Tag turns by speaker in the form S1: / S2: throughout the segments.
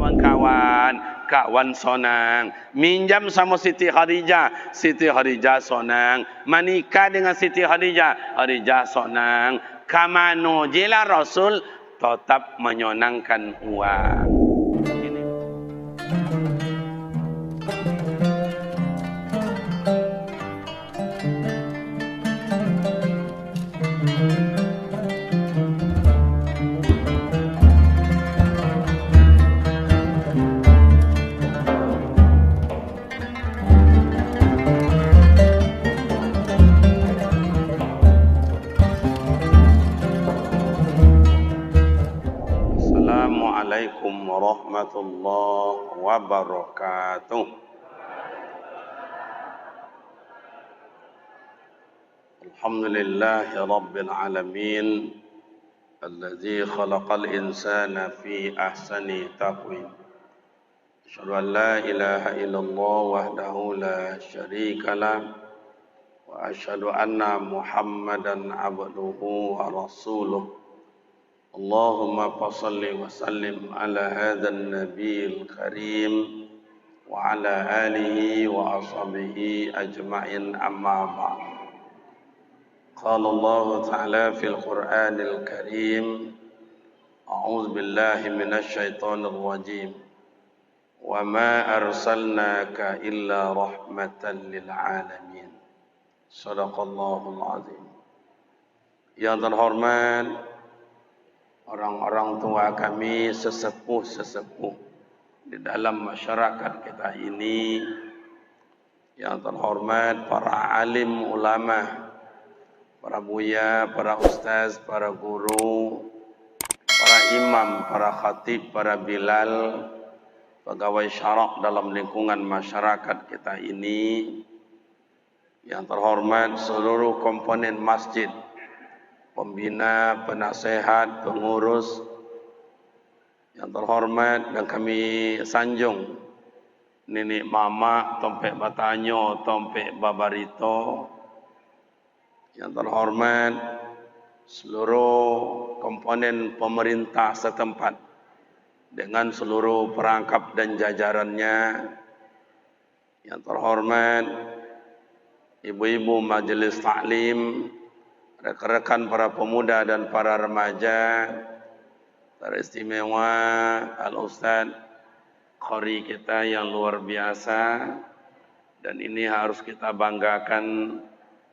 S1: kawan-kawan, kawan sonang, minjam sama Siti Khadijah, Siti Khadijah sonang, menikah dengan Siti Khadijah, Khadijah sonang. Kamano jela Rasul tetap menyonangkan uang. Assalamualaikum warahmatullahi wabarakatuh. Alhamdulillahi rabbil alamin alladzi khalaqal insana fi ahsani taqwim. Asyhadu an la ilaha illallah wahdahu la syarika lah wa asyhadu anna Muhammadan abduhu wa rasuluh. Allahumma salli wa sallim ala hadzal nabiyil karim wa ala alihi wa ashabihi ajma'in amma ba'd. Qala Allah ta'ala fil Qur'anil Karim, a'udzu billahi minasy syaithanir rajim. Wa ma arsalnaka illa rahmatan lil alamin. Shadaqallahul azim. Yang terhormat orang-orang tua kami, sesepuh-sesepuh di dalam masyarakat kita ini, yang terhormat para alim ulama, para buya, para ustaz, para guru, para imam, para khatib, para bilal, pegawai syarak dalam lingkungan masyarakat kita ini, yang terhormat seluruh komponen masjid, pembina, penasehat, pengurus yang terhormat dan kami sanjung nenek mama, tompek batanyo, tompek babarito, yang terhormat seluruh komponen pemerintah setempat dengan seluruh perangkap dan jajarannya, yang terhormat ibu-ibu majelis taklim, rekan-rekan para pemuda dan para remaja, teristimewa Al-Ustaz Qari kita yang luar biasa, dan ini harus kita banggakan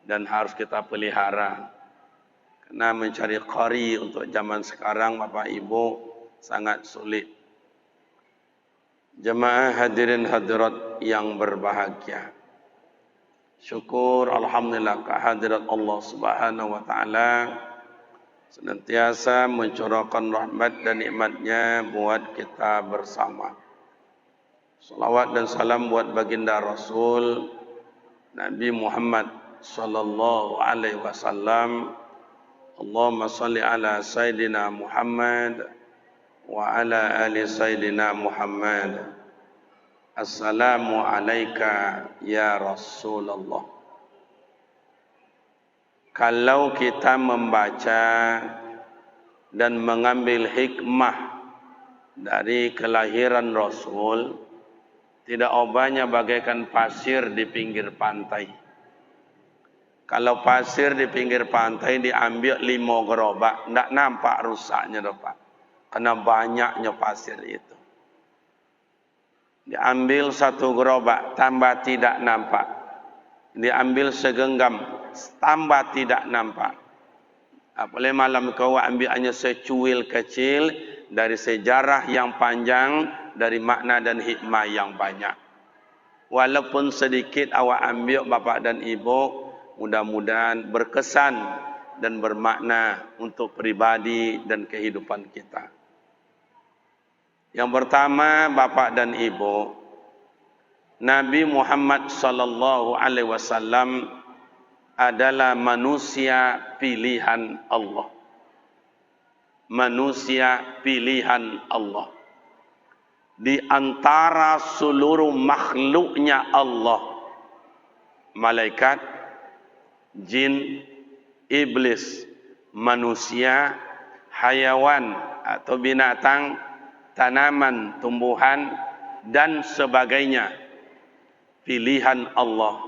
S1: dan harus kita pelihara. Karena mencari Qari untuk zaman sekarang Bapak Ibu sangat sulit. Jemaah hadirin hadirat yang berbahagia, syukur alhamdulillah kehadirat Allah Subhanahu wa taala senantiasa mencurahkan rahmat dan nikmatnya buat kita bersama. Salawat dan salam buat baginda Rasul Nabi Muhammad sallallahu alaihi wasallam. Allahumma salli ala sayidina Muhammad wa ala ali sayidina Muhammad. Assalamu alayka ya Rasulullah. Kalau kita membaca dan mengambil hikmah dari kelahiran Rasul, tidak obanya bagaikan pasir di pinggir pantai. Kalau pasir di pinggir pantai diambil 5 gerobak, tidak nampak rusaknya Pak. Karena banyaknya pasir itu. Diambil 1 gerobak, tambah tidak nampak. Diambil segenggam, tambah tidak nampak. Apalagi malam kau ambil hanya secuil kecil dari sejarah yang panjang, dari makna dan hikmah yang banyak. Walaupun sedikit awak ambil Bapak dan Ibu, mudah-mudahan berkesan dan bermakna untuk pribadi dan kehidupan kita. Yang pertama Bapak dan Ibu, Nabi Muhammad sallallahu alaihi wasallam adalah manusia pilihan Allah. Manusia pilihan Allah. Di antara seluruh makhluknya Allah, malaikat, jin, iblis, manusia, hayawan atau binatang, tanaman, tumbuhan dan sebagainya. Pilihan Allah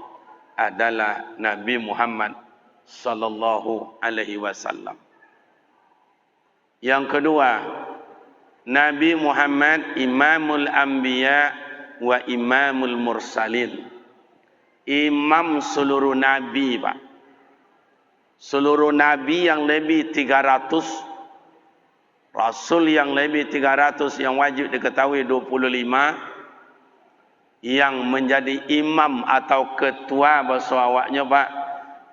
S1: adalah Nabi Muhammad sallallahu alaihi wasallam. Yang kedua, Nabi Muhammad imamul anbiya wa imamul mursalin. Imam seluruh nabi, Pak. Seluruh nabi yang lebih 300, rasul yang lebih 300 yang wajib diketahui 25, yang menjadi imam atau ketua bahasa awaknya, Pak,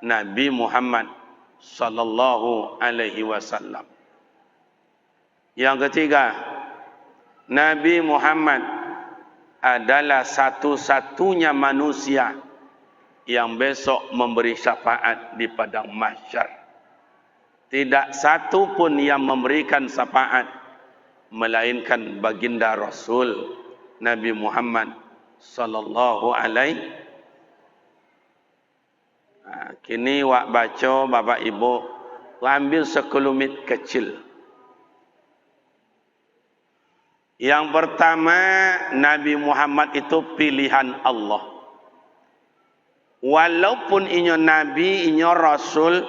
S1: Nabi Muhammad sallallahu alaihi wasallam. Yang ketiga, Nabi Muhammad adalah satu-satunya manusia yang besok memberi syafaat di padang mahsyar. Tidak satu pun yang memberikan syafaat melainkan baginda Rasul Nabi Muhammad sallallahu alaihi. Kini wak baca Bapak Ibu, ambil sekelumit kecil. Yang pertama, Nabi Muhammad itu pilihan Allah. Walaupun inyo Nabi, inyo Rasul,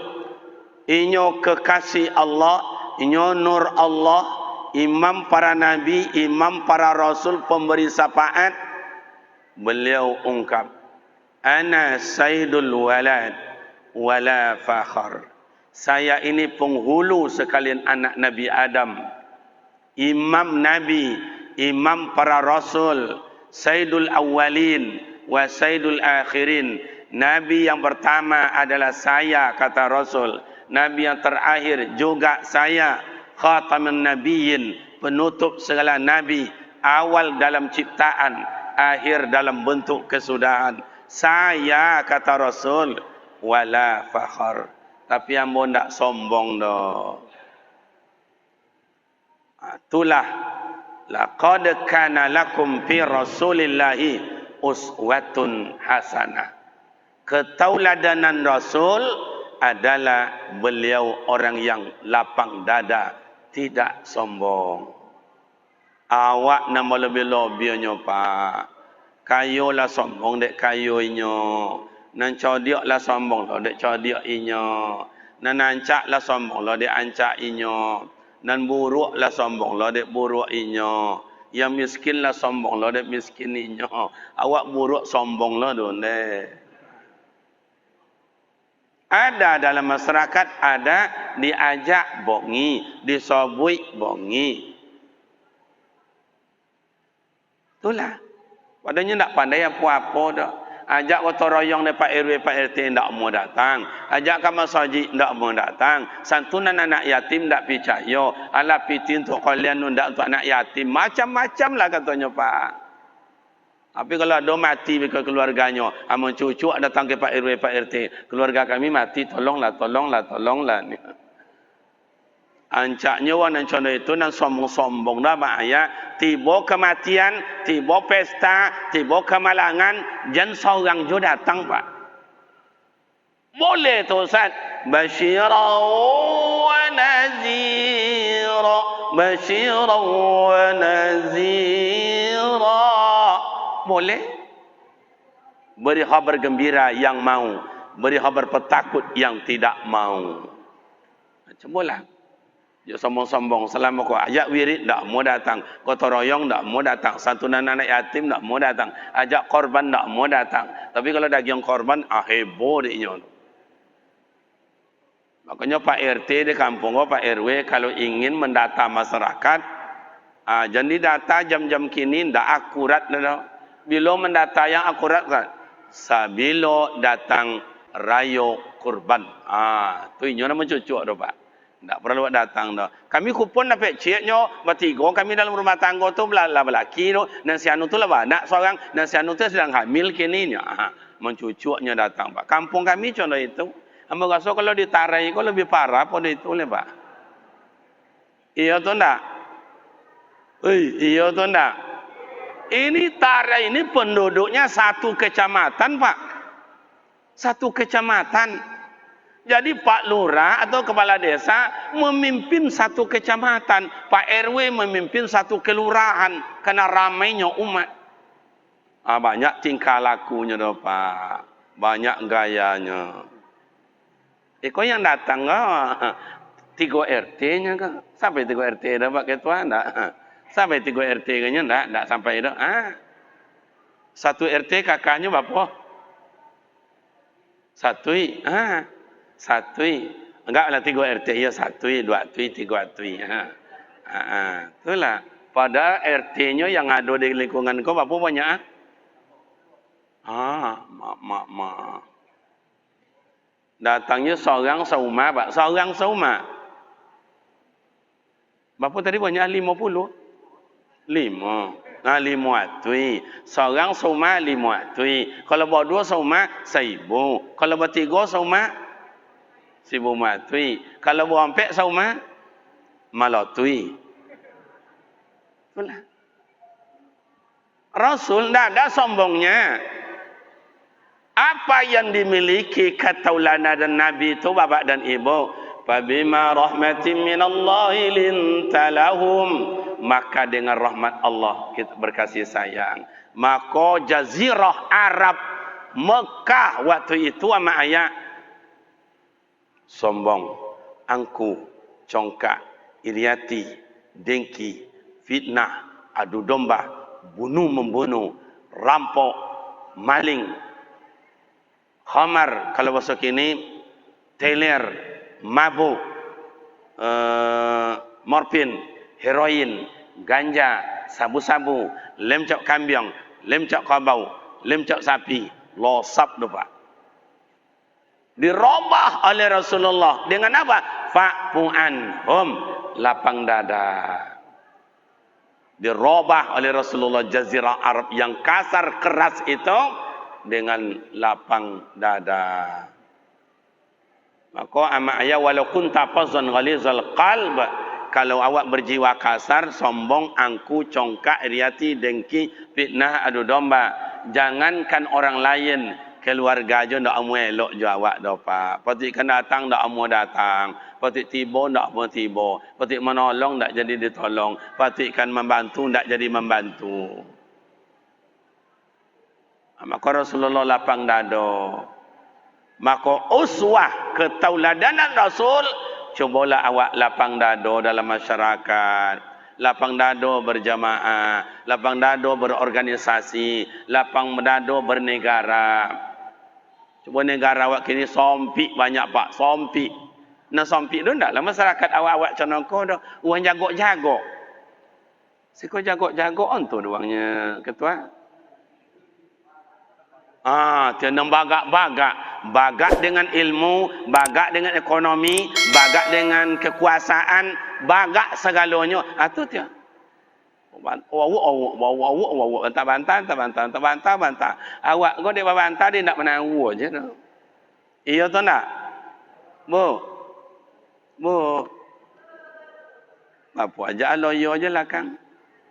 S1: inyo kekasih Allah, inyo nur Allah, imam para Nabi, imam para Rasul, pemberi syafaat, beliau ungkap, Ana sayyidul walad wala fakhar. Saya ini penghulu sekalian anak Nabi Adam, imam Nabi, imam para Rasul, sayyidul awwalin wa sayyidul akhirin. Nabi yang pertama adalah saya, kata Rasul. Nabi yang terakhir juga saya, khatamun nabiyyin, penutup segala nabi, awal dalam ciptaan, akhir dalam bentuk kesudahan. Saya, kata Rasul, wala fakhar. Tapi ambo ndak sombong dah. Itulah, laqad kana lakum fi rasulillahi uswatun hasanah. Ketauladanan Rasul adalah beliau orang yang lapang dada, tidak sombong. Awak nama lebih lebihnya, Pak. Kayo lah sombong dek kayo inyo. Nan codiak lah sombong lah dek codiak inyo. Nan ancak lah sombong lah dek ancak inyo. Nan buruk lah sombong lah dek buruk inyo. Yang miskin lah sombong lah dek miskin inyo. Awak buruk sombong lah don dek. Ada dalam masyarakat, ada diajak bongi, disobui bongi. Itulah. Padahal tak pandai apa-apa dah. Ajak gotong royong dari Pak RW, Pak RT tak mau datang. Ajak ke masjid tak mau datang. Santunan anak yatim tak percaya. Alah piti untuk kalian tak untuk anak yatim. Macam-macam lah katanya, Pak. Tapi kalau ada mati ke keluarganya, amun cucu datang ke Pak RW, Pak RT, keluarga kami mati, tolonglah. Ancaknya wan contoh itu nan sombong-sombong dah bahaya. Tiba kematian, tiba pesta, tiba kemalangan, jangan seorang juga datang, Pak. Boleh tu Ustaz. Basyira wa nazira, basyira wa nazira. Boleh. Beri khabar gembira yang mau, beri khabar petakut yang tidak mau. Macam bola. Dia sombong-sombong selama kau ajak wirid tak mau datang, gotong royong tak mau datang, santunan anak yatim tak mau datang, ajak korban tak mau datang. Tapi kalau daging korban, heboh dia. Makanya Pak RT di kampung, Pak RW kalau ingin mendata masyarakat, jadi data jam-jam kini tidak akurat. Bila mendata yang akurat kan, sabilo datang rayo kurban. Tu inyo nama cucu tu, Pak. Tak perlu datang dah. Kami kupon dapat ceknya bertiga, kami dalam rumah tangga tu lelaki tu, dan si anu tu lah anak seorang, dan si anu tu sedang hamil kini nya. Mencucuknya datang, Pak. Kampung kami contoh itu. Ambo rasa kalau ditarai kau lebih parah pada itu le, Pak. Iya tu ndak? Iya tu ndak? Ini tarai ini penduduknya satu kecamatan, Pak. Satu kecamatan. Jadi Pak Lurah atau Kepala Desa memimpin satu kecamatan. Pak RW memimpin satu kelurahan. Karena ramainya umat. Banyak tingkah lakunya dah Pak. Banyak gayanya. Kau yang datang kah? 3 RT-nya kah? Sampai 3 RT dah Pak Ketua enggak? Sampai 3 RT-nya enggak sampai dah. Satu RT kakaknya berapa? Satu. Satu. Enggaklah 3 RT ya, 1, 2, 3 RT. Itulah. Pada RT-nya yang ada di lingkungan kau berapa banyak? Mak. Datangnya seorang seumah, Pak. Seorang seumah. Berapa tadi banyak? 50? 5. 5 atui. Seorang seumah 5 atui. Kalau berdua seumah 1,000. Kalau bertiga seumah 1,000 matui. Kalau berempat seumah malatui. Itulah. Rasul tidak ada sombongnya. Apa yang dimiliki ketauladan dan Nabi itu bapak dan ibu. Fabima rahmatin minallahi lintalahum. Maka dengan rahmat Allah kita berkasih sayang. Maka jazirah Arab Mekah waktu itu sama ayat. Sombong, angku, congkak, iriati, dengki, fitnah, adu domba, bunuh-membunuh, rampok, maling, khamar, kalau bahasa kini, teler, mabuk, morfin, heroin, ganja, sabu-sabu, lemcok kambing, lemcok kabau, lemcok sapi, losap tu Pak. Dirubah oleh Rasulullah dengan apa? Fa'fu anhum, lapang dada. Dirubah oleh Rasulullah jazirah Arab yang kasar keras itu dengan lapang dada. Maka ama ayat walau kunta fazzan ghalizal qalb, kalau awak berjiwa kasar, sombong, angku, congkak, riati, dengki, fitnah, adu domba, jangankan orang lain, keluarga aja ndak amu elok jo awak dah Pak. Patik kan datang ndak amu datang. Patik tiba ndak amu tiba. Patik menolong ndak jadi ditolong. Patik kan membantu ndak jadi membantu. Maka Rasulullah lapang dada. Maka uswah ketauladanan Rasul, cobalah awak lapang dada dalam masyarakat. Lapang dada berjamaah, lapang dada berorganisasi, lapang dada bernegara. Cuba negara awak kini sompik banyak Pak, sompik. Nah sompik tu ndaklah masyarakat awak-awak cenoko dah, uang jagok-jagok. Siko jagok-jagok on tu doangnya ketua. Tiada bagak-bagak. Bagak dengan ilmu, bagak dengan ekonomi, bagak dengan kekuasaan, bagak segalanya. Tu dia. Awak bantah. Awak kau dia bantah dia nak menahu je tu. Iya tu nak? Bu. Apa aja loyo je lah Kang.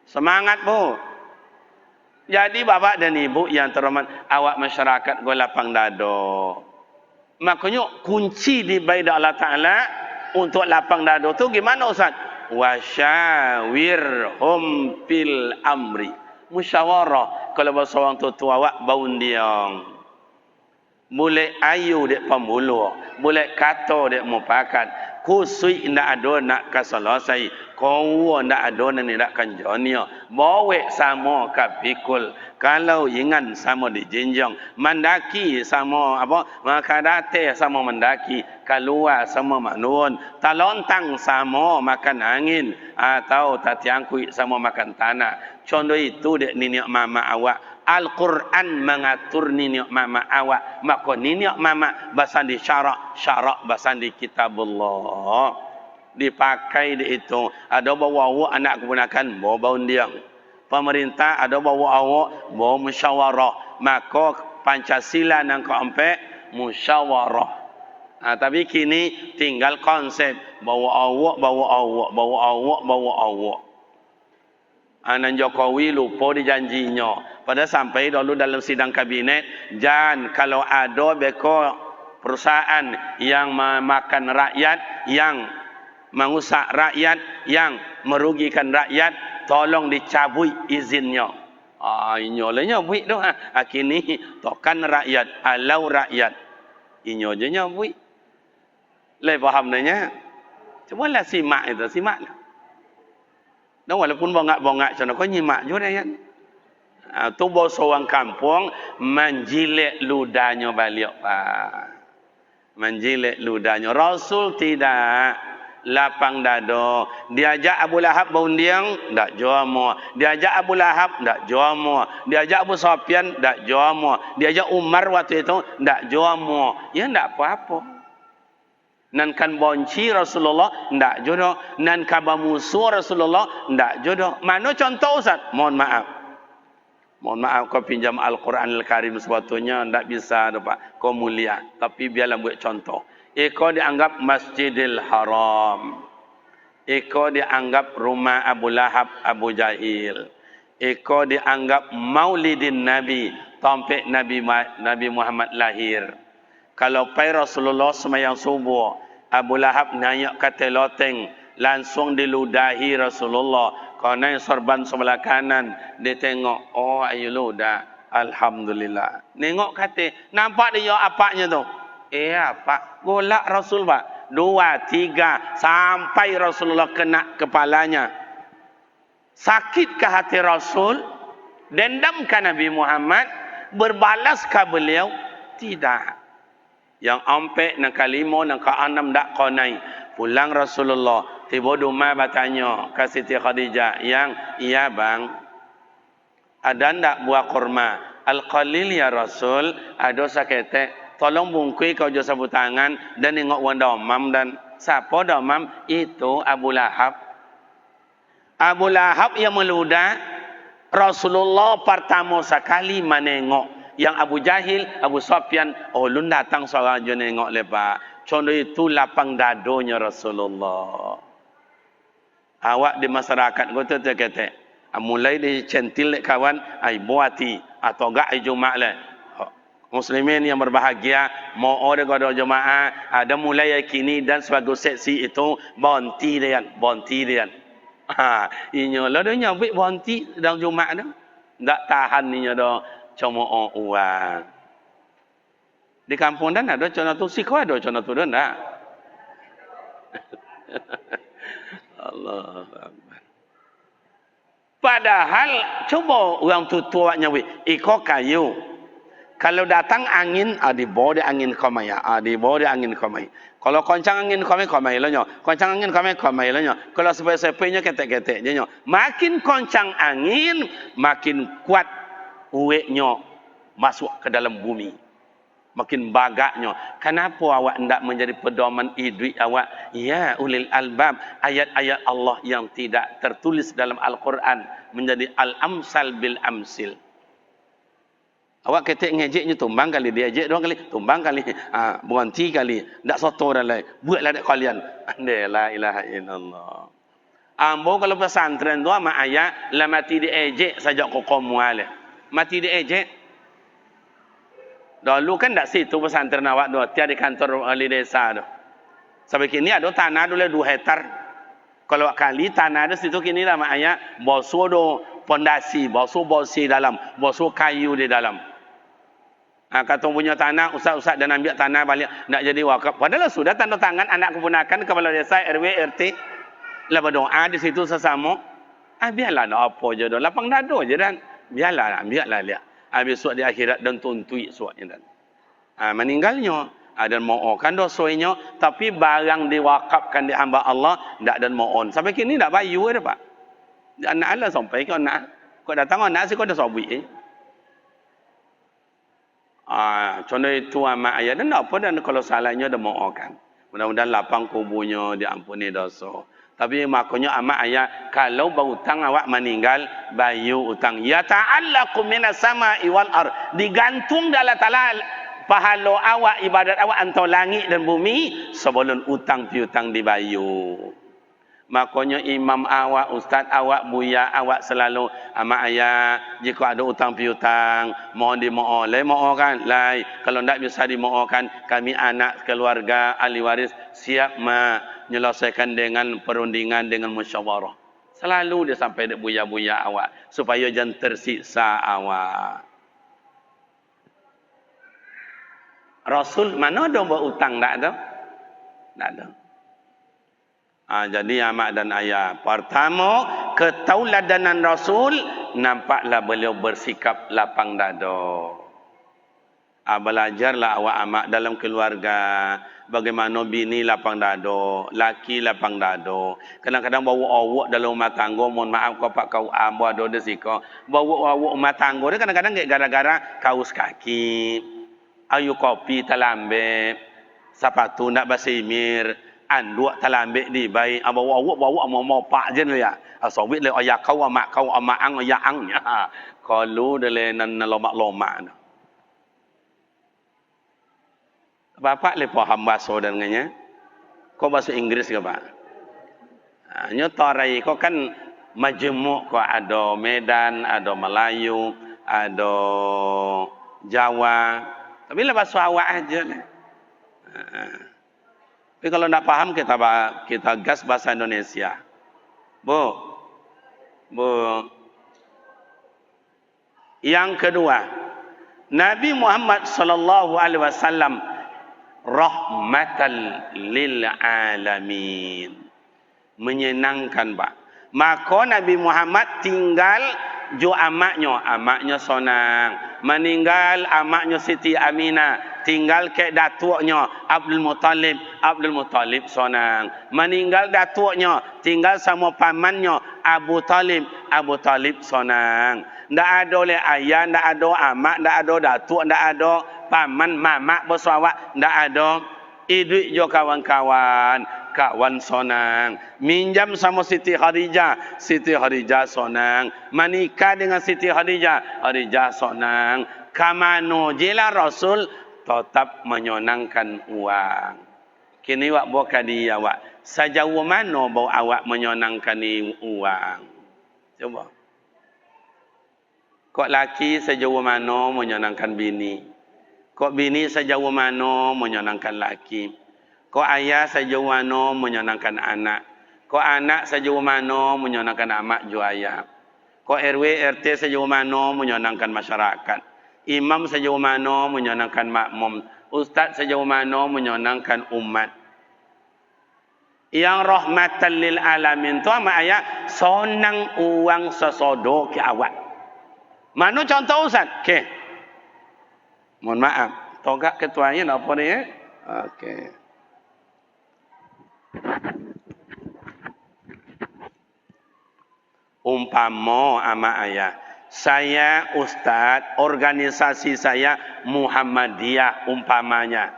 S1: Semangat Bu. Jadi bapak dan ibu yang terhormat, awak masyarakat go lapang dada. Makanya kunci di baida Allah Ta'ala untuk lapang dada tu gimana Ustaz? Wasyawirhum fil amri. Musyawarah. Kalau bahasa orang tu awak baundiang. Boleh ayu dek pemuluh. Boleh kata dek mupakat. Kusui ndak ada nak kasalosai. Kau ndak ada nak kanjonia. Bawe sama kapikul. Kalau ingan sama dijinjong. Mendaki sama apa? Makadate sama mendaki. Keluar sama manun. Talontang sama makan angin. Atau tatiangkui sama makan tanah. Contoh itu dek niniak mama awak. Al-Quran mengatur niniak mama awak. Maka niniak mama basan di syarak basan di kitabullah. Dipakai di itu. Ada bawa awak anak keponakan, bawa undiang. Pemerintah ada bawa awak, bawa musyawarah. Maka Pancasila yang keempat, musyawarah. Tapi kini tinggal konsep. Bawa awak. Anak Jokowi lupa di janjinya. Pada sampai dulu dalam sidang kabinet, jangan kalau ada beko perusahaan yang memakan rakyat, yang mengusak rakyat, yang merugikan rakyat, tolong dicabut izinnya. Inyo le nyabui tu kini tokan rakyat, alau rakyat. Inyo je nyabui. Le faham nanya? Cubalah simak itu, simaklah. Dan walaupun bongak-bongak macam kau nyimak juga ya. Tu bos orang kampung menjilik ludahnya balik. Menjilik ludahnya. Rasul tidak lapang dado. Diajak Abu Lahab berunding, tak jomo. Diajak Abu Lahab, tak jomo. Diajak Abu Sufyan, tak jomo. Diajak Umar waktu itu, tak jomo. Ya tak apa-apa. Nan kan bonci Rasulullah ndak jodoh, nan kaba musuh Rasulullah ndak jodoh. Mana contoh Ustaz? Mohon maaf. Mohon maaf kau pinjam Al-Quran Al-Karim sebetulnya ndak bisa dapat kau mulia, tapi biarlah buat contoh. Eko dianggap Masjidil Haram. Eko dianggap rumah Abu Lahab, Abu Jahil. Eko dianggap Maulidin Nabi, tampik Nabi Muhammad lahir. Kalau pai Rasulullah semayang subuh, Abu Lahab naik kata loteng, langsung diludahi Rasulullah. Kau naik sorban sebelah kanan, dia tengok, oh ayo ludah, alhamdulillah. Nengok kata, nampak dia apanya tu? Apa? Golak Rasul pak. 2, 3, sampai Rasulullah kena kepalanya. Sakitkah hati Rasul? Dendamkah Nabi Muhammad? Berbalaskah beliau? Tidak. Yang ampe nak kalimo nak keenam dak konai. Pulang Rasulullah, tiba rumah bertanya ke Siti Khadijah, yang iya bang, ada ndak buah kurma al-qalil ya Rasul, ada sakete, tolong bungkui kau jasa tangan dan nengok wan domam. Dan siapa domam? Itu Abu Lahab. Abu Lahab yang meludah Rasulullah pertama sekali menengok. Yang Abu Jahil, Abu Sufyan, oh lun datang seorang je nengok lepas. Contoh itu lapang dadonya Rasulullah. Awak di masyarakat kata kata, mulai di centil kawan, ai buati atau gak ai jumak le. Muslimin yang berbahagia, mau ada kado jemaah, ada mulai kini dan sebagai seksi itu bonti dia. Inyo lah dia nyabik bonti dalam jumak dah. Tak tahan ninya dah. Cuma uang. Di kampung dan ada contoh tu, sih kau ada contoh tu dan tak? Allah Akbar. Padahal coba orang tua nyawi, iko kayu. Kalau datang angin, di bawah dia angin komai, di bawah dia angin komai. Kalau koncang angin komai lah nyo. Koncang angin komai lah nyo. Kalau sepe-sepenya ketek-ketek je nyo. Makin koncang angin, makin kuat ueknya masuk ke dalam bumi. Makin bagaknya. Kenapa awak tidak menjadi pedoman hidup awak? Ya ulil albab. Ayat-ayat Allah yang tidak tertulis dalam Al-Quran menjadi al-amsal bil amsil. Awak ketik ngejeknya tumbang kali, dia ejek 2 kali, tumbang kali, berhenti kali, tak soto dan lain. Buatlah dek kalian. La ilaha illallah. Ambo kalau pesantren tu ama ayat la mati diejek saja kau mualih. Mati diejek. Dulu kan tak situ pesantren awak tu, tiada di kantor ahli desa tu. Sampai kini ada tanah dulu 2 hektar. Kalau kali tanah ada situ kini lah makanya bosu do pondasi, bosu dalam, bosu kayu di dalam. Kata punya tanah, usah dan ambil tanah balik, nak jadi wakaf. Padahal sudah tanda tangan anak keponakan kepala desa RW RT. Lah berdoa di situ sesama. Biarlah nak apa je dah, lapang dado je dan. Biarlah, ambillah lihat. Besok di akhirat dan tuntui suatnya dan. Meninggalnya dan mohon dosanya, tapi barang diwakafkan di hamba Allah tak dan mohon. Sampai kini tak bayu ada pak. Anak Allah sampai ke anak. Kau datang anak si kau dah sobui. Contoh itu amat ayat dan apa dan kalau salahnya dah mohonkan. Mudah-mudahan lapang kubunya diampuni dosa. Tapi makanya amat ayat kalau berhutang awak meninggal bayu hutang ya ta'allaqu minas sama'i wal ard, digantung dalam talal pahala awak ibadat awak antara langit dan bumi sebelum hutang piutang dibayu. Makanya imam awak, ustaz awak, buya awak selalu amak ayah jika ada utang piutang mohon dimohon. Lai mohon kan? Lai. Kalau tidak bisa dimohonkan, kami anak keluarga ahli waris siap menyelesaikan dengan perundingan dengan musyawarah. Selalu dia sampai dek buya-buya awak supaya jangan tersiksa awak. Rasul mana ada buat utang tak ada? Tak ada. Jadi amak dan ayah, pertama ketauladanan Rasul, nampaklah beliau bersikap lapang dada. Belajarlah awak amak dalam keluarga bagaimana bini lapang dada, laki lapang dada. Kadang-kadang bawa awak dalam rumah tangga, mohon maaf kau pak kau ambo ada desika. Bawa awak rumah tangga dia kadang-kadang gara-gara kaus kaki, ayu kopi talambe, sepatu nak basimir, anduk talambe di baik. Bawa mau pak je ya. Sawit le ayah kau amak ang ayah angnya. Kalau dele nan lomak-lomak. Bapak le paham bahasa dengannya. Kau bahasa Inggris ke pak? Nyotorai kau kan majemuk kau ada Medan, ada Melayu, ada Jawa. Tapi lah bahasa awak aja nih. Tapi kalau tidak paham kita gas bahasa Indonesia. Bu. Yang kedua, Nabi Muhammad sallallahu alaihi wasallam rahmatan lil alamin. Menyenangkan pak. Maka Nabi Muhammad tinggal jo amaknya sonang. Meninggal amaknya Siti Aminah, tinggal ke datuknya Abdul Muttalib sonang. Meninggal datuknya, tinggal sama pamannya Abu Talib sonang. Ndak ada oleh ayah, ndak ada amak, ndak ada datuk, ndak ada paman, mamak bersuawak, ndak ada. Iduk jo kawan-kawan, kawan sonang. Minjam sama Siti Khadijah sonang. Menikah dengan Siti Khadijah sonang. Kamano jela Rasul tetap menyonangkan uang. Kini wak buka dia wak. Sejauh mana bau awak menyonangkan uang? Coba. Kok laki sejauh mana menyenangkan bini? Kok bini sejauh mana menyenangkan laki? Kok ayah sejauh mana menyenangkan anak? Kok anak sejauh mana menyenangkan amak ju ayah? Kok RW RT sejauh mana menyenangkan masyarakat? Imam sejauh mana menyenangkan makmum? Ustaz sejauh mana menyenangkan umat? Yang rahmatan lil alamin tu amak ayah sonang uang sesodo ke awak. Mana contoh Ustaz? Okey. Mohon maaf. Togak ketuanya apa ni? Okey. Umpama amak ayah, saya ustaz, organisasi saya Muhammadiyah umpamanya.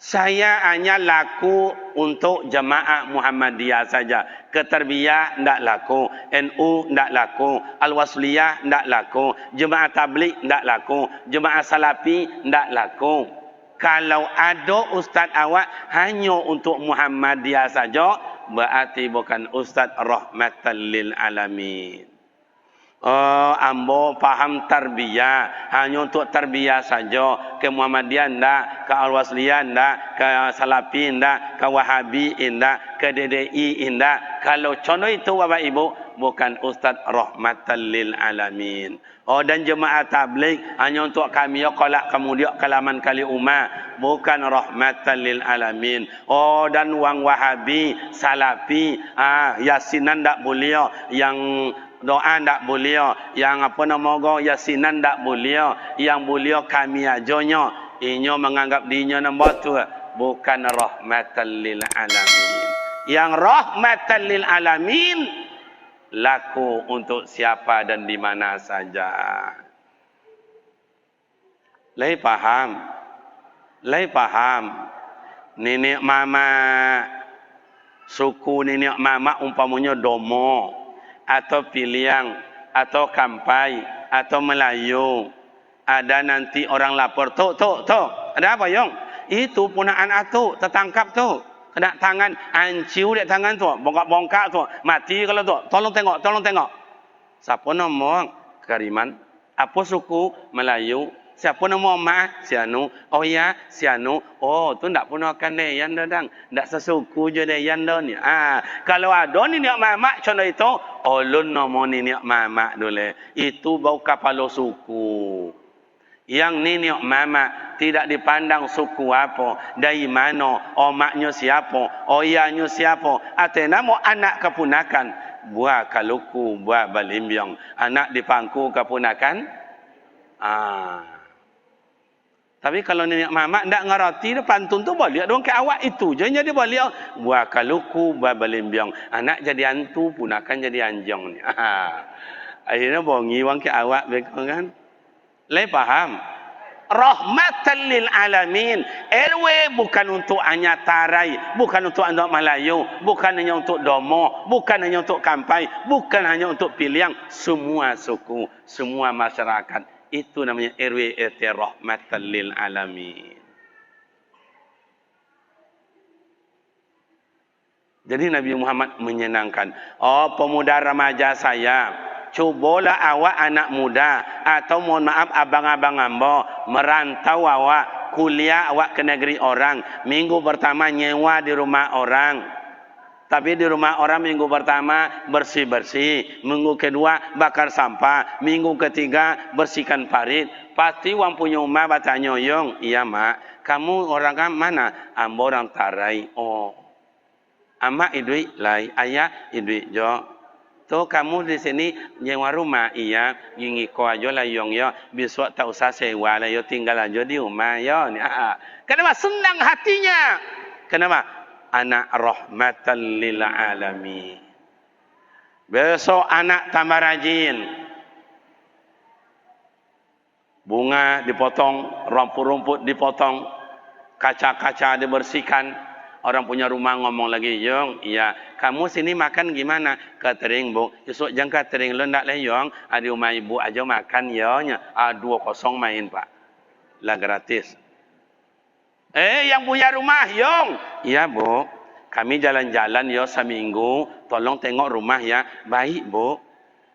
S1: Saya hanya laku untuk jemaah Muhammadiyah saja. Keterbiyah tidak laku, NU tidak laku, Al-Wasliyah tidak laku, jemaah tabligh tidak laku, jemaah salafi tidak laku. Kalau ada ustaz awak hanya untuk Muhammadiyah saja, berarti bukan ustaz rahmatan lil alamin. Ambo faham tarbiyah hanya untuk tarbiyah saja, ke Muhammadiyah ndak, ke Al-Wasliyah ndak, ke Salafi ndak, ke Wahabi ndak, ke DDI ndak. Kalau contoh itu Bapak Ibu bukan ustaz rahmatan lil alamin. Dan jemaah tabligh hanya untuk kami kolak kemudian kalaman kali umat, bukan rahmatan lil alamin. Dan wang Wahabi, Salafi, Yasinan ndak boleh, yang doa ndak boleh, yang apa nama Yasinan ndak boleh, yang boleh kami ajonya. Inyo menganggap dirinya nombor tu, bukan rahmatan lil alamin. Yang rahmatan lil alamin laku untuk siapa dan di mana saja. Lai paham. Nenek mama, suku nenek mama umpamanya Domo, atau Piliang, atau Kampai, atau Melayu. Ada nanti orang lapor, tuh. Ada apa Yong? Itu punaan atu, tertangkap tuh. Kena tangan, anciu dia tangan tu, bongkak-bongkak tu, mati kalau tu. Tolong tengok. Siapa nama Kariman? Apa suku Melayu? Siapa nama mak? Sianu. Oh ya, Sianu. Oh, tu ndak pun akan deyan dadang. Ndak sesuku je deyan dah ni. Kalau ada ni niak mamak contoh itu, ulun nama ni niak mamak dulu. Itu bau kepala suku. Yang ni niak mamak tidak dipandang suku apa, dari mana, omaknya siapa, oyahnya siapa, atau nama anak kepunakan. Buah kaluku, buah balimbiang. Anak dipangku kepunakan. Tapi kalau nenek mamak tak ngerti, dia pantun tu balik dong ke awak itu je dia balik. Buah kaluku, buah balimbiang. Anak jadi hantu, punakan jadi anjong ni. Akhirnya bongi wang ke awak bekong kan. Lai paham? Rahmatan lil alamin. RW bukan untuk hanya tarai, bukan untuk anak Melayu, bukan hanya untuk domo, bukan hanya untuk kampai, bukan hanya untuk pilihan, semua suku, semua masyarakat. Itu namanya RW RT rahmatan lil alamin. Jadi Nabi Muhammad menyenangkan. Oh, pemuda remaja saya, cubalah awak anak muda atau mohon maaf abang-abang ambo merantau awak kuliah awak ke negeri orang. Minggu pertama nyewa di rumah orang. Tapi di rumah orang minggu pertama bersih-bersih, minggu kedua bakar sampah, minggu ketiga bersihkan parit. Pasti wang punya rumah bertanya, "Yong, iya mak, kamu orang kan mana?" "Ambo orang Tarai." "Oh. Amak idui lai, ayah idui jo." "Tuh kamu di sini nyewa rumah?" "Iya, ngiko aja lah Yong ya. Besok tak usah sewa lah yo, tinggal aja di rumah yo." Kenapa? Senang hatinya. Kenapa? Anak rahmatan lil alamin. Besok anak tambah rajin. Bunga dipotong, rumput-rumput dipotong, kaca-kaca dibersihkan. Orang punya rumah ngomong lagi, "Yong, iya, kamu sini makan gimana?" "Catering, Bu." "Besok jangan catering lo ndak le Yong, ada rumah ibu aja makan yo nya." 2-0 main, Pak. Lah gratis. Yang punya rumah, Yong. "Iya, Bu. Kami jalan-jalan yo seminggu, tolong tengok rumah ya." "Baik, Bu."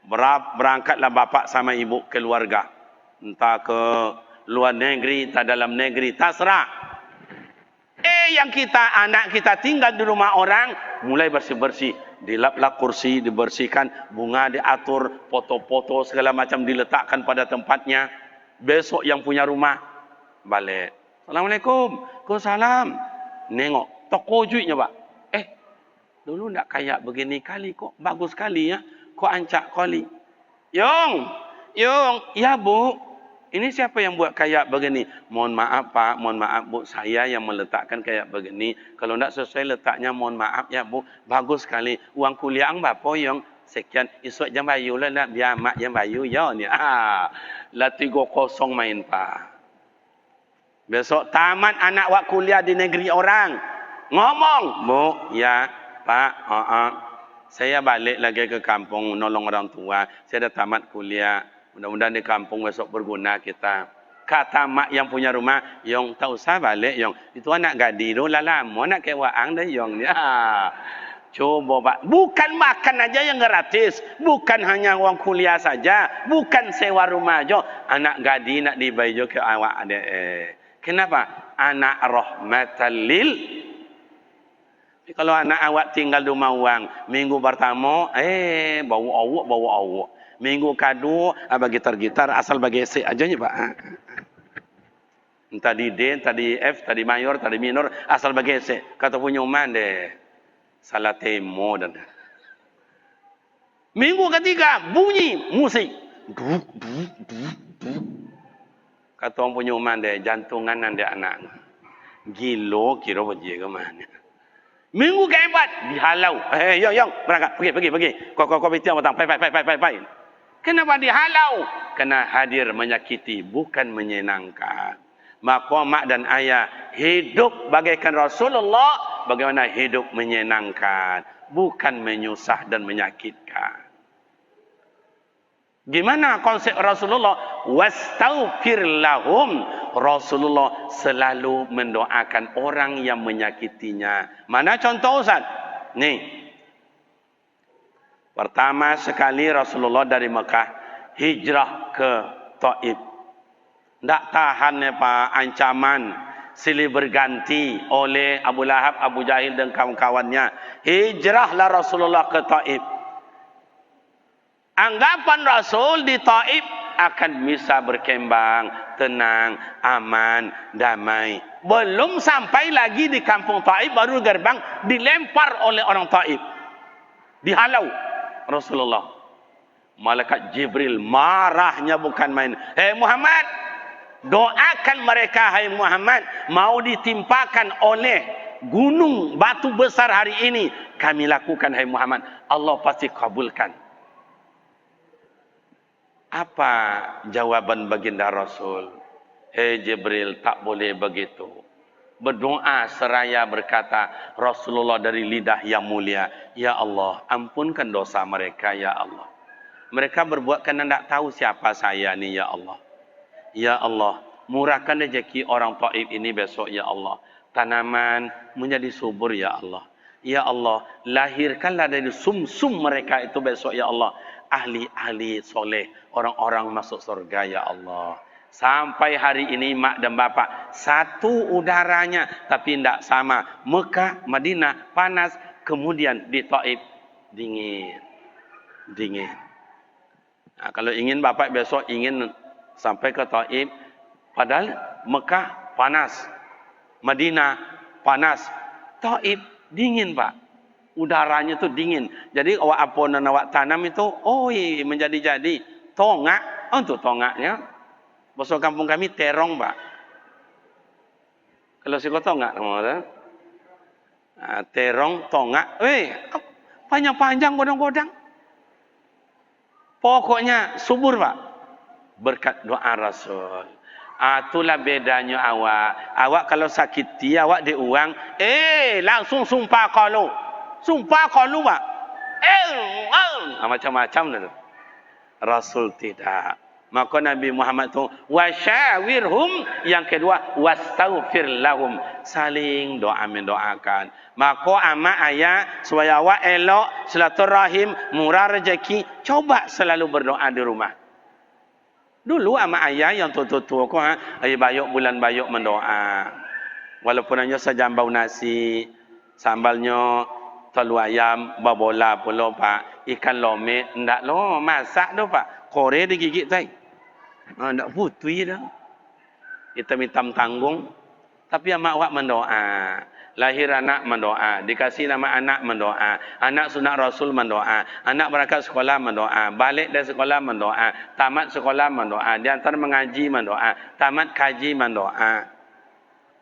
S1: Berangkatlah bapak sama ibu keluarga. Entah ke luar negeri, entah dalam negeri, terserah. Yang anak kita tinggal di rumah orang, mulai bersih-bersih. Dilap-lap kursi, dibersihkan, bunga diatur, foto-foto segala macam diletakkan pada tempatnya. Besok yang punya rumah balik. "Assalamualaikum." "Waalaikumsalam." Nengok, toko juitnya, Pak. Dulu ndak kayak begini kali kok. Bagus sekali ya. Kok ancak kali. "Yong, ya Bu. Ini siapa yang buat kayak begini?" "Mohon maaf Pak, mohon maaf Bu, saya yang meletakkan kayak begini. Kalau tidak sesuai letaknya, mohon maaf ya Bu. Bagus sekali. Uang kuliah ang berapa Yong?" "Sekian." "Esok jam bayu lah, biar mak jam bayu ya." Lah 3-0 main Pak. Besok tamat anak wak kuliah di negeri orang. Ngomong, "Bu, ya Pak, saya balik lagi ke kampung nolong orang tua. Saya dah tamat kuliah. Mudah-mudahan di kampung besok berguna kita." Kata mak yang punya rumah, "Yong, tak usah balik Yong. Itu anak gadi tu lah lama nak kewaang dah Yong." Coba Pak, bukan makan aja yang gratis, bukan hanya uang kuliah saja, bukan sewa rumah aja, anak gadi nak dibayar ke awak ada. Kenapa? Anak rahmatan lil. Kalau anak awak tinggal di rumah orang, minggu pertama, bau awak. Minggu kedua, bagi gitar, asal bagi C aja nih Pak. Entah di D, entah di F, entah di mayor, entah di minor, asal bagi C. Kata punya umat deh. Salah temo dan. Minggu ketiga, bunyi musik. Duk. Kata orang punya umat deh, jantungan anda anak. Gilo, kira pergi ke mana. Minggu keempat, dihalau. Yong, berangkat, pergi. Kau betiang batang, pai. Kenapa dihalau? Kena hadir menyakiti, bukan menyenangkan. Maka mak dan ayah hidup bagaikan Rasulullah, bagaimana hidup menyenangkan, bukan menyusah dan menyakitkan. Gimana konsep Rasulullah? Wastaghfir lahum. Rasulullah selalu mendoakan orang yang menyakitinya. Mana contoh Ustaz? Nih. Pertama sekali Rasulullah dari Mekah hijrah ke Taif. Tak tahan apa ancaman silih berganti oleh Abu Lahab, Abu Jahil dan kawan-kawannya. Hijrahlah Rasulullah ke Taif. Anggapan Rasul di Taif akan bisa berkembang, tenang, aman, damai. Belum sampai lagi di kampung Taif, baru gerbang dilempar oleh orang Taif. Dihalau Rasulullah. Malaikat Jibril marahnya bukan main. Hei Muhammad, doakan mereka, hai Muhammad, mau ditimpakan oleh gunung batu besar hari ini. Kami lakukan, hai Muhammad. Allah pasti kabulkan. Apa jawaban baginda Rasul? Hei Jibril, tak boleh begitu. Berdoa seraya berkata, Rasulullah dari lidah yang mulia, ya Allah, ampunkan dosa mereka, ya Allah. Mereka berbuat kerana tak tahu siapa saya ni, ya Allah. Ya Allah, murahkan rezeki orang Taif ini besok, ya Allah. Tanaman menjadi subur, ya Allah. Ya Allah, lahirkanlah dari sum-sum mereka itu besok, ya Allah. Ahli-ahli soleh, orang-orang masuk surga, ya Allah. Sampai hari ini mak dan bapak satu udaranya, tapi tidak sama. Mekah, Madinah panas, kemudian di Taif dingin. Dingin. Nah, kalau ingin bapak besok ingin sampai ke Taif, padahal Mekah panas, Madinah panas, Taif dingin pak. Udaranya tu dingin. Jadi awak apa dan awak tanam itu, menjadi-jadi. Tongak, untuk tongaknya. Bahasa kampung kami terong pak. Kalau si kau tongak, terong, tongak. Panjang-panjang godang-godang. Pokoknya subur pak. Berkat doa Rasul. Itulah bedanya awak. Awak kalau sakiti, awak diuang. Langsung sumpah kalau. Sumpah kalau pak. Macam-macam tu. Rasul tidak. Maka Nabi Muhammad tu wasyawirhum, yang kedua wastaghfir lahum, saling doa mendoakan. Maka amak ayah supaya awak elok silaturahim, murah rezeki, coba selalu berdoa di rumah. Dulu amak ayah yang tua-tua ko ayah bayuk bulan bayuk mendoa. Walaupun hanya sejambau nasi, sambalnya telur ayam, babola pula pak, ikan lome, ndak lo masak do pak. Kore digigit tai. Ndak putui dah. Hitam-hitam tanggung. Tapi amak awak mendoa. Lahir anak mendoa. Dikasih nama anak mendoa. Anak sunat Rasul mendoa. Anak berangkat sekolah mendoa. Balik dari sekolah mendoa. Tamat sekolah mendoa. Diantar mengaji mendoa. Tamat kaji mendoa.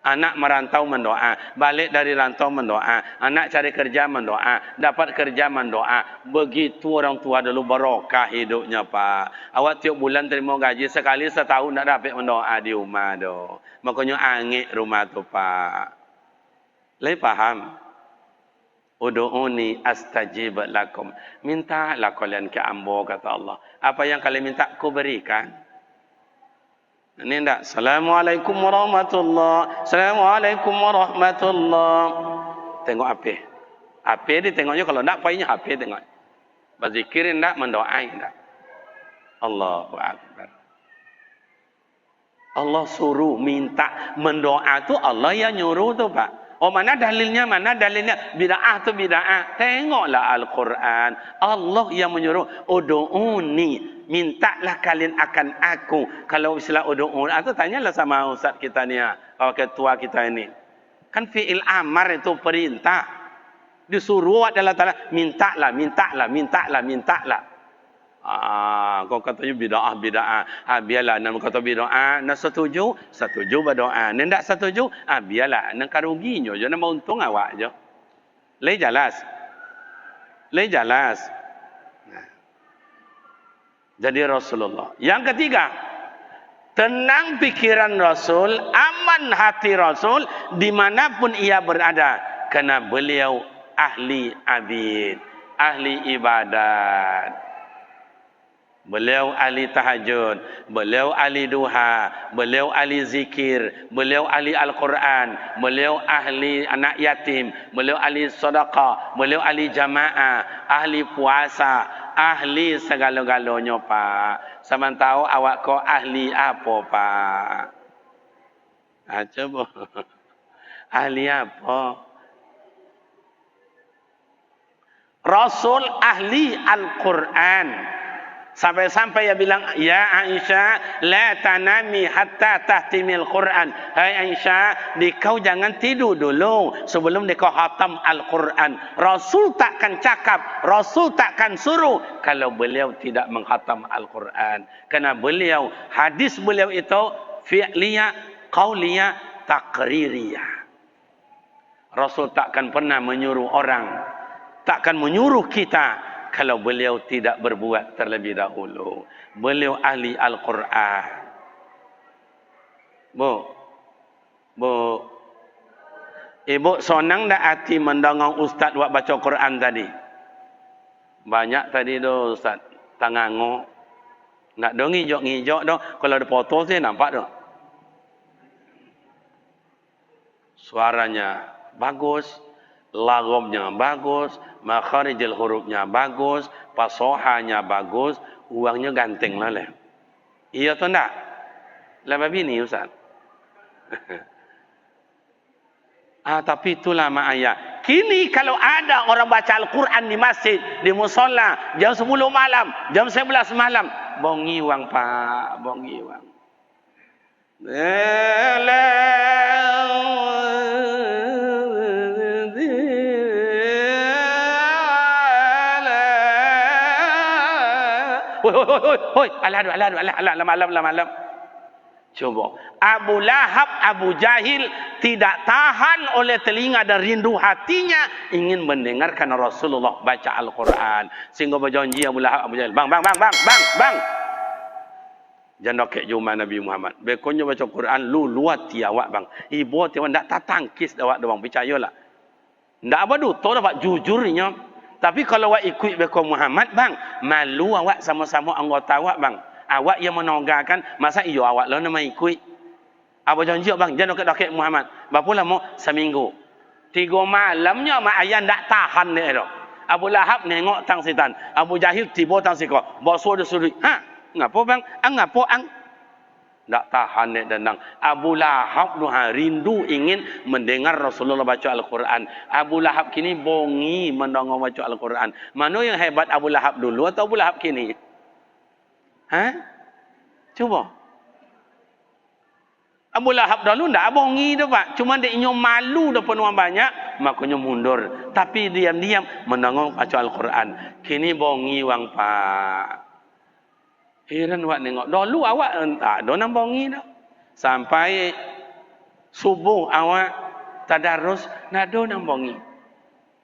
S1: Anak merantau mendoa. Balik dari rantau mendoa. Anak cari kerja mendoa. Dapat kerja mendoa. Begitu orang tua dulu barokah hidupnya pak. Awak tiap bulan terima gaji. Sekali setahun tak dapat mendoa di rumah tu. Makanya angin rumah tu pak. Lagi faham? Udu'uni astajib lakum. Mintalah kalian ke ambo kata Allah. Apa yang kalian minta ku berikan. Ini enggak. Assalamualaikum warahmatullahi. Assalamualaikum warahmatullahi. Tengok apa? Apa dia tengoknya, kalau enggak payahnya apa tengok. Berzikir enggak, mendoa enggak. Allahu Akbar. Allah suruh minta mendoa tu Allah yang nyuruh tu pak. Mana dalilnya? Mana dalilnya? Bid'ah tu bid'ah. Tengoklah Al-Quran. Allah yang menyuruh. Udu'uni. Mintalah kalian akan aku. Kalau istilah udu'uni. Itu tanyalah sama ustaz kita ni. Ketua kita ini. Kan fi'il amar itu perintah. Disuruh adalah ta'ala. Mintalah, mintalah, mintalah, mintalah. Kau katanya bid'ah. Biarlah nak kata bid'ah, nak setuju berdoa. Nak tak setuju, biarlah nak karuginya je, nak untung awak je. Lagi jelas. Jadi Rasulullah. Yang ketiga, tenang pikiran Rasul, aman hati Rasul dimanapun ia berada, kerana beliau ahli abid, ahli ibadat. Beliau ahli tahajud, beliau ahli duha, beliau ahli zikir, beliau ahli Al-Quran, beliau ahli anak yatim, beliau ahli sedekah, beliau ahli jamaah, ahli puasa, ahli segala-galanya Pak. Sama tahu awak kau ahli apa Pak? Coba. Ahli apa? Rasul ahli Al-Quran. Sampai-sampai dia bilang, ya Aisyah, la tanami hatta tahtimil Quran. Hai Aisyah, dikau jangan tidur dulu sebelum dikau khatam Al-Quran. Rasul takkan cakap, Rasul takkan suruh kalau beliau tidak menghatam Al-Quran. Karena beliau, hadis beliau itu fi'liyah, qauliyah, taqririyah. Rasul takkan pernah menyuruh orang, takkan menyuruh kita kalau beliau tidak berbuat terlebih dahulu. Beliau ahli Al-Quran. Bu, ibu sonang dah hati mendongong ustaz buat baca Quran tadi? Banyak tadi tu ustaz, tangango. Nak dong ngijok-ngijok dong. Kalau ada foto saya nampak dong. Suaranya bagus, lagomnya bagus, makharijil hurufnya bagus, pasohanya bagus, uangnya ganteng lah leh. Iya atau enggak? Lama bini Ustaz. Tapi itulah mak ayah. Kini kalau ada orang baca Al-Quran di masjid, di musola, jam 10 malam, jam 11 malam, bongi uang Pak, bongi uang. Hoi, alam. Coba. Abu Lahab, Abu Jahil tidak tahan oleh telinga dan rindu hatinya ingin mendengarkan Rasulullah baca Al-Quran. Sehingga berjanji Abu Lahab, Abu Jahil, bang. Jangan kek jumpa Nabi Muhammad. Bekonnya baca Quran, lu luat tiawak bang. Ibu tiawak tak tatangkis dawak doang, percayalah. Tak apa tu, tahu dapat jujurnya. Tapi kalau awak ikut bekon Muhammad bang, malu awak sama-sama anggota awak bang. Awak yang menonggakan, masa iyo awak lah nama ikut. Apa janji bang, jangan dokek Muhammad. Berapa lama? Seminggu. 3 malamnya mak ayah tak tahan ni tu. Abu Lahab nengok tang setan. Abu Jahil tiba tang siko. Bosor dia suruh. Ngapo bang? Ngapo ang? Tak tahan ni dandang. Abu Lahab tu rindu ingin mendengar Rasulullah baca Al-Quran. Abu Lahab kini bongi mendongong baca Al-Quran. Mana yang hebat Abu Lahab dulu atau Abu Lahab kini? Cuba. Abu Lahab dulu tak bongi tu Pak. Cuma dia inyo malu depan orang banyak, makanya mundur. Tapi diam-diam mendongong baca Al-Quran. Kini bongi wang Pak. Heran awak tengok. Dulu awak tak ada nak bongi dah. Sampai subuh awak tadarus, nak ada nak bongi.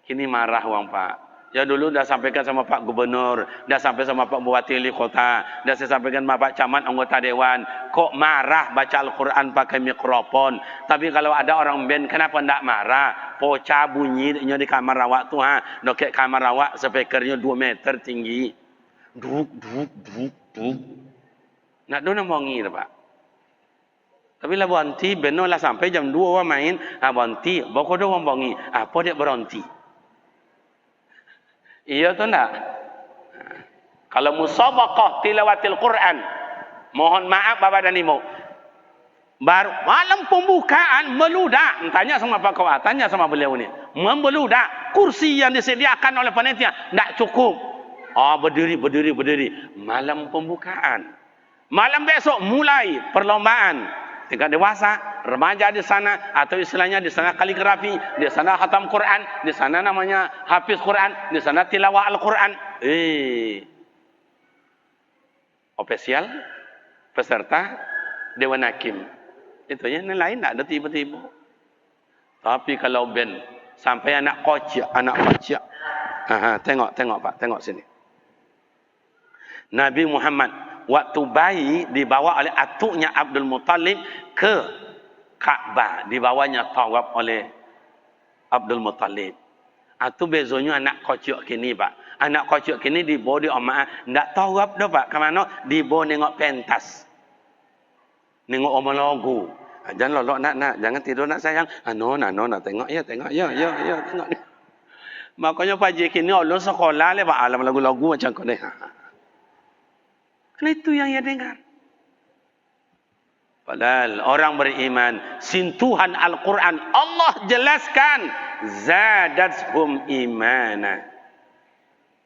S1: Kini marah wang Pak. Ya dulu dah sampaikan sama Pak Gubernur, dah sampai sama Pak Bupati Wali Kota, dah saya sampaikan sama Pak Camat anggota dewan. Kok marah baca Al-Quran pakai mikrofon? Tapi kalau ada orang band, kenapa tidak marah? Poca bunyinya di kamar awak tu Dokek kamar awak speakernya 2 meter tinggi. Duk. Nak do nak bongi dah Pak. Tapi lah berhenti, benar lah sampai jam 2 orang main, berhenti. Bawa do orang bongi. Apa dia berhenti? Iya tu tak? Kalau musabaqah tilawatil Quran, mohon maaf Bapak dan Ibu. Baru malam pembukaan meludak. Tanya sama Pak Kawat, tanya sama beliau ni. Membeludak. Kursi yang disediakan oleh panitia tak cukup. Berdiri. Malam pembukaan. Malam besok mulai perlombaan. Tingkat dewasa, remaja di sana, atau istilahnya di sana kaligrafi, di sana khatam Quran, di sana namanya hafiz Quran, di sana tilawah Al-Quran. Ofisial, peserta, Dewan Hakim. Itu yang lain tak ada tiba-tiba. Tapi kalau band, sampai anak kocak. Tengok Pak, tengok sini. Nabi Muhammad waktu bayi dibawa oleh atuknya Abdul Muttalib ke Ka'bah, dibawanya tawaf oleh Abdul Muttalib. Itu bezanya anak kocok kini Pak. Anak kocok kini dibawa di omah. Ndak tawab dah Pak. Kemana? Dibawa nengok pentas. Nengok omah lagu. Jangan lolok nak. Jangan tidur nak sayang. Nak tengok ya. Tengok. Makanya pagi kini Allah sekolah le Pak. Alam lagu-lagu macam kau ni. Karena itu yang ia dengar. Padahal orang beriman. Sentuhan Al-Quran. Allah jelaskan. Zadashum imana.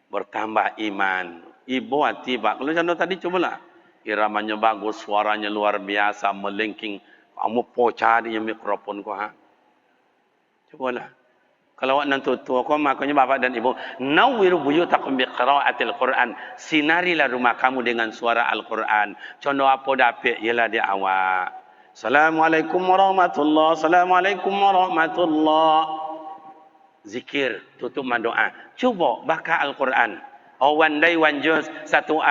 S1: Bertambah iman. Ibu hati Pak. Kalau contoh tadi cobalah. Iramanya bagus, suaranya luar biasa, melengking. Kamu pocah di mikrofon kau. Cobalah. Kalau awak nanti tua kau, makanya bapak dan ibu. Nawwiru buyutakum biqiraatil Quran. Sinarilah rumah kamu dengan suara Al-Quran. Contoh apa dapat? Ialah dia awak. Assalamualaikum warahmatullahi. Assalamualaikum warahmatullahi. Zikir, tutup doa. Cuba baca Al-Quran. Oh, one day, one juz. Satu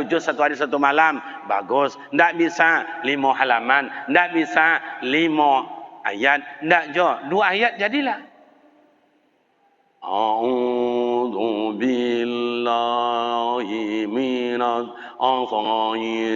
S1: juz, satu hari, satu malam. Bagus. Tak bisa 5 halaman. Tak bisa 5 ayat. Tak jo. 2 ayat jadilah. A'udzu billahi minas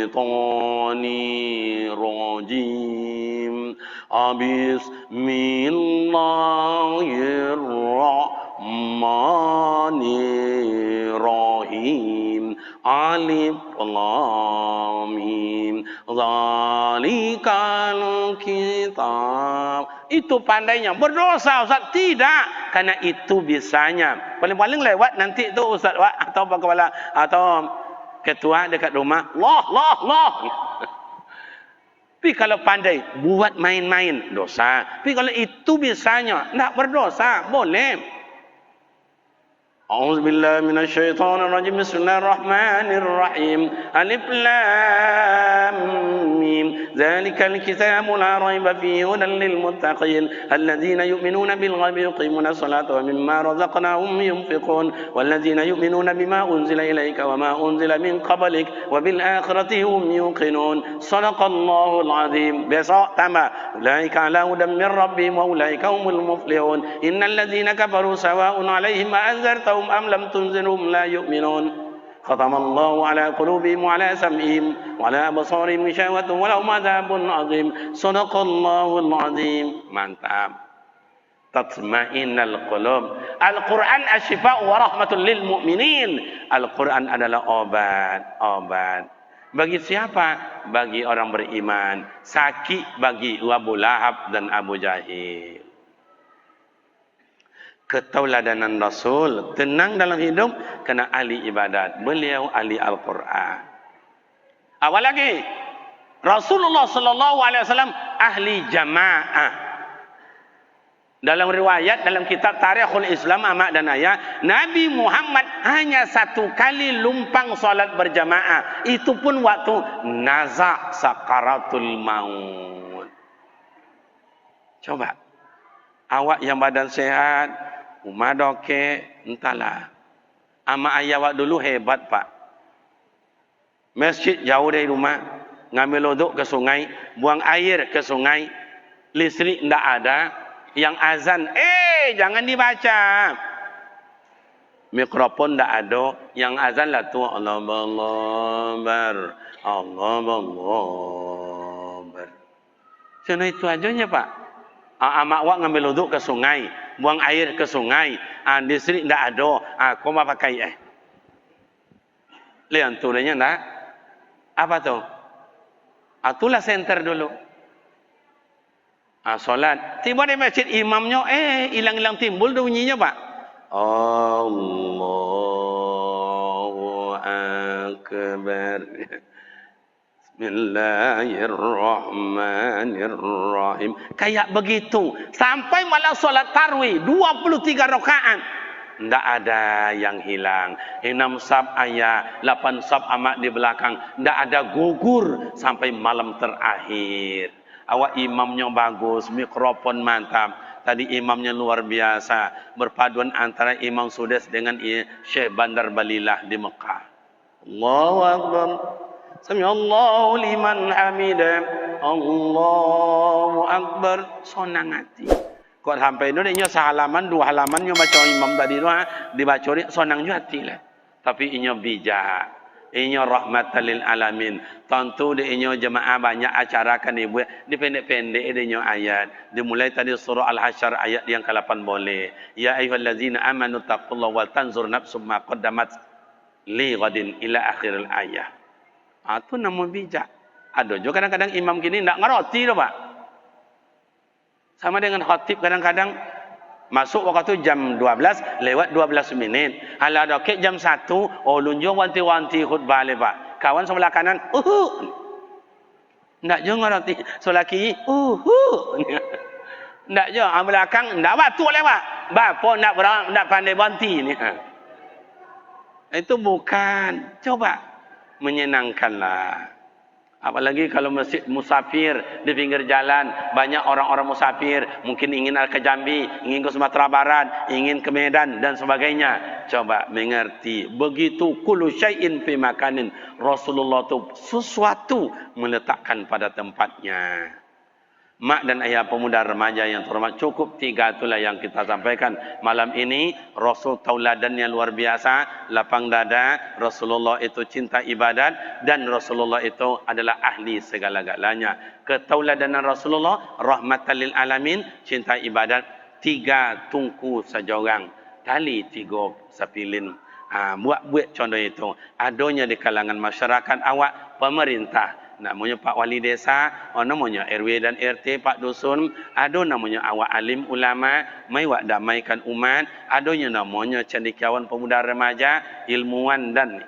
S1: syaitonir rajim. Bismillahirrahmanirrahim. Alif lam mim. Zalikal kitab. Itu pandainya. Berdosa Ustaz? Tidak. Karena itu bisanya. Paling-paling lewat nanti tu Ustaz atau kepala atau ketua dekat rumah. Allah. Tapi kalau pandai buat main-main dosa. Tapi kalau itu bisanya tak berdosa, boleh. أعوذ بالله من الشيطان الرجيم بسم الله الرحمن الرحيم ألف لام ميم ذلك الكتاب لا ريب فيه هدى للمتقين الذين يؤمنون بالغيب يقيمون الصلاة ومما رزقناهم ينفقون والذين يؤمنون بما أنزل إليك وما أنزل من قبلك وبالآخرة هم يوقنون صدق الله العظيم besok tambah أولئك على هدى من ربهم وأولئك هم المفلحون إن الذين كفروا سواء عليهم أنذرتهم أم لم تنذرهم لا يؤمنون ختم الله على قلوبهم وعلى سمعهم وعلى أبصارهم غشاوة ولهم عذاب عظيم صدق الله العظيم. Mantap. Tatma'innal qulub. Al-Quran asy-syifaa wa rahmatul lil mu'minin. Al-Quran adalah obat. Bagi siapa? Bagi orang beriman. Sakit bagi Abu Lahab dan Abu Jahil. Ketauladanan Rasul, tenang dalam hidup, kena ahli ibadat. Beliau ahli Al-Quran. Awal lagi, Rasulullah sallallahu alaihi wasallam ahli jamaah. Dalam riwayat dalam kitab Tarikhul Islam Amak dan Ayah, Nabi Muhammad hanya 1 kali lumpang salat berjamaah. Itu pun waktu nazak sakaratul maut. Coba, awak yang badan sehat, rumah doke, entahlah. Ama ayah awak dulu hebat Pak. Masjid jauh dari rumah, ngambil uduk ke sungai, buang air ke sungai, listrik tidak ada, yang azan, jangan dibaca. Mikrofon tidak ada, yang azan lah tu Allah Akbar, Allah Akbar. Cuma itu aja Pak. Amak awak ngambil uduk ke sungai, buang air ke sungai, listrik tidak ada, kau mau pakai lihat turunnya nak apa tu? Itulah center dulu. Solat tiba di masjid imamnya hilang-hilang timbul bunyinya Pak. Allahu Akbar. Bismillahirrahmanirrahim. Kayak begitu sampai malah solat tarawih 23 rakaat. Tidak ada yang hilang. 6 saf ayat, 8 saf amak di belakang. Tidak ada gugur sampai malam terakhir. Awak imamnya bagus, mikrofon mantap. Tadi imamnya luar biasa. Berpaduan antara Imam Sudes dengan Syekh Bandar Balilah di Mekah. Allahu Akbar. Sami'allahu liman hamidah. Allahu Akbar. Sonang hati. Kok sampai itu dia sehalaman, 2 halaman nyo baca imam tadi tu dibaca ni sonang juga hati lah. Tapi inyo bijak. Inyo rahmatan lil alamin. Tentu di inyo jemaah banyak acara kan dibuat. Di pendek-pendek di inyo ayat. Dimulai tadi surah Al-Hasyr ayat yang ke-8 boleh. Ya ayyuhallazina amanu taqullaha wal tanzur nafsum ma qaddamat li ghadin ila akhiril ayat. Itu nama bijak. Ada juga kadang-kadang imam gini tak ngerti tu Pak. Sama dengan khatib kadang-kadang masuk waktu jam 12 lewat 12 minit. Ala dokek jam 1, oh lunjung wanti-wanti khutbah le Pak. Kawan sebelah kanan, ndak jo ngerti. Sebelah kiri, ndak jo. Belakang ndak waktu le Pak. Bapa ndak pandai wanti ni. Itu bukan. Coba menyenangkanlah. Apalagi kalau masjid musafir di pinggir jalan, banyak orang-orang musafir, mungkin ingin ke Jambi, ingin ke Sumatera Barat, ingin ke Medan dan sebagainya. Coba mengerti, begitu kullu syai'in fi makanin. Rasulullah itu sesuatu meletakkan pada tempatnya. Mak dan ayah pemuda remaja yang terhormat, cukup 3 itulah yang kita sampaikan malam ini. Rasul tauladannya luar biasa, lapang dada. Rasulullah itu cinta ibadat dan Rasulullah itu adalah ahli segala-galanya. Ketauladanan Rasulullah rahmatan lil alamin, cinta ibadat, 3 tungku seorang, tali 3 sapilin. Buat contoh itu. Adanya di kalangan masyarakat awak, pemerintah. Namanya Pak Wali Desa, namanya RW dan RT, Pak Dusun, ada namanya awak alim ulama, mai wak damaikan umat, adanya namanya cendekiawan pemuda remaja, ilmuwan dan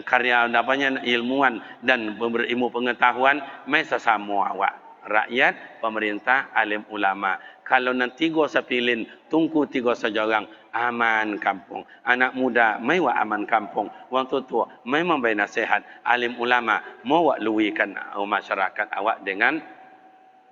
S1: karya apanya ilmuwan dan berilmu pengetahuan, mai sesama awak rakyat, pemerintah, alim ulama. Kalau nanti 3 sapilin, tungku 3 seorang, aman kampung. Anak muda mai wa aman kampung. Wang tua mai memberi nasihat. Alim ulama mau wa luwikan masyarakat awak dengan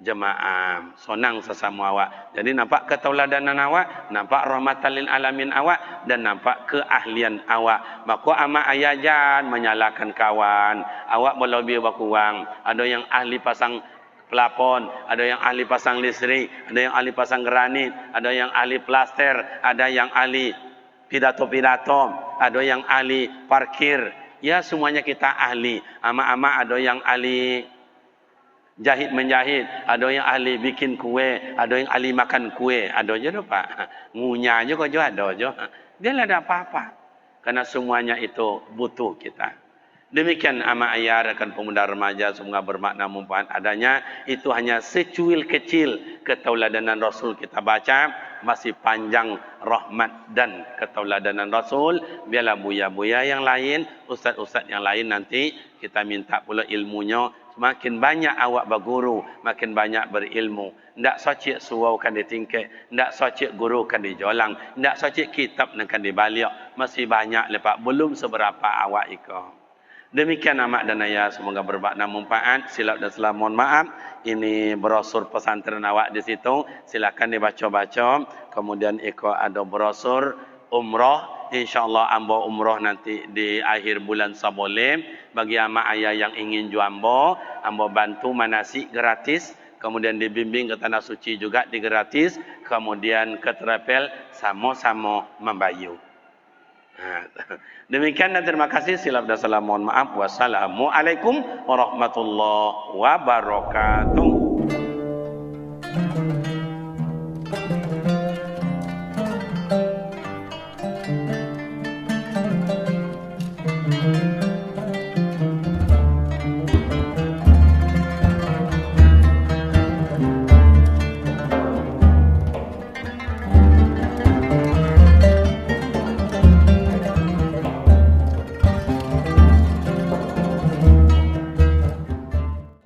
S1: jemaah. Sonang sesama awak. Jadi nampak ketauladanan awak, nampak rahmatan lil alamin awak dan nampak keahlian awak. Maka ama ayah jangan menyalahkan kawan. Awak berlebih berkurang. Ada yang ahli pasang pelapon, ada yang ahli pasang listrik, ada yang ahli pasang granit, ada yang ahli plaster, ada yang ahli pidato-pidato, ada yang ahli parkir. Ya semuanya kita ahli. Ama-ama ada yang ahli jahit menjahit, ada yang ahli bikin kue, ada yang ahli makan kue, ada je tu Pak. Ngunyah je kau je ada je. Dia lah ada apa-apa. Karena semuanya itu butuh kita. Demikian ama ayah rekan pemuda remaja semoga bermakna manfaat adanya. Itu hanya secuil kecil ketauladanan Rasul kita baca. Masih panjang rahmat dan ketauladanan Rasul. Biarlah buya-buya yang lain, ustaz-ustaz yang lain nanti kita minta pula ilmunya. Makin banyak awak berguru, makin banyak berilmu. Ndak socik surau kan ditingkek, ndak socik guru kan dijolang, ndak socik kitab kan dibalik. Masih banyak lepak, belum seberapa awak ikut. Demikian amak dan ayah, semoga bermakna manfaat. Silap dan salah mohon maaf. Ini brosur pesantren awak di situ. Silakan dibaca-baca. Kemudian ikut ada brosur umrah. InsyaAllah ambo umrah nanti di akhir bulan Saboleh. Bagi amak ayah yang ingin juambo, ambo bantu manasik gratis. Kemudian dibimbing ke tanah suci juga di gratis. Kemudian ke travel sama-sama membayu. Demikian dan terima kasih. Silap dan salam mohon maaf. Wassalamualaikum warahmatullahi wabarakatuh.